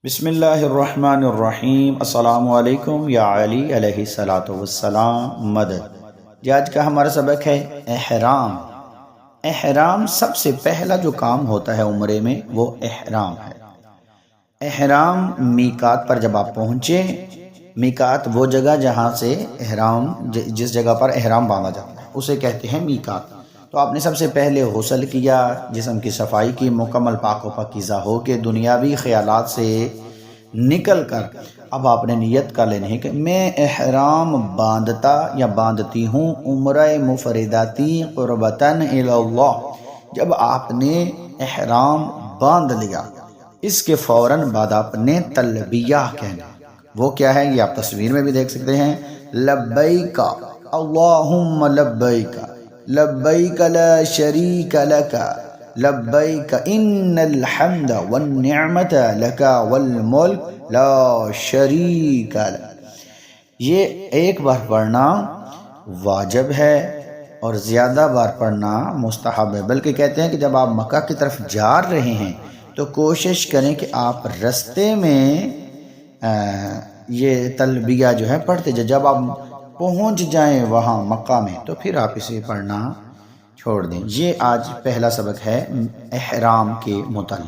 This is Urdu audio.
بسم اللہ الرحمن الرحیم۔ السلام علیکم یا علی علیہ الصلاۃ والسلام مدد۔ جی آج کا ہمارا سبق ہے احرام۔ احرام سب سے پہلا جو کام ہوتا ہے عمرے میں وہ احرام ہے۔ احرام میقات پر جب آپ پہنچے، میقات وہ جگہ جہاں سے احرام جس جگہ پر احرام باندھا جاتا ہے اسے کہتے ہیں میقات۔ تو آپ نے سب سے پہلے غسل کیا، جسم کی صفائی کی، مکمل پاک و پاکیزہ ہو کے دنیاوی خیالات سے نکل کر اب آپ نے نیت کر لینی ہے کہ میں احرام باندھتا یا باندھتی ہوں عمرہ مفرداتی قربتاً الی اللہ۔ جب آپ نے احرام باندھ لیا، اس کے فوراً بعد آپ نے تلبیہ کہنا۔ وہ کیا ہے یہ آپ تصویر میں بھی دیکھ سکتے ہیں۔ لبیک اللہم لبیک لبیک لا شریک لک لبیک ان الحمد والنعمت لک والملک لا شریک لک۔ یہ ایک بار پڑھنا واجب ہے اور زیادہ بار پڑھنا مستحب ہے، بلکہ کہتے ہیں کہ جب آپ مکہ کی طرف جا رہے ہیں تو کوشش کریں کہ آپ رستے میں یہ تلبیہ جو ہے پڑھتے جائیں۔ جب آپ پہنچ جائیں وہاں مکہ میں تو پھر آپ اسے پڑھنا چھوڑ دیں۔ یہ آج پہلا سبق ہے احرام کے متعلق۔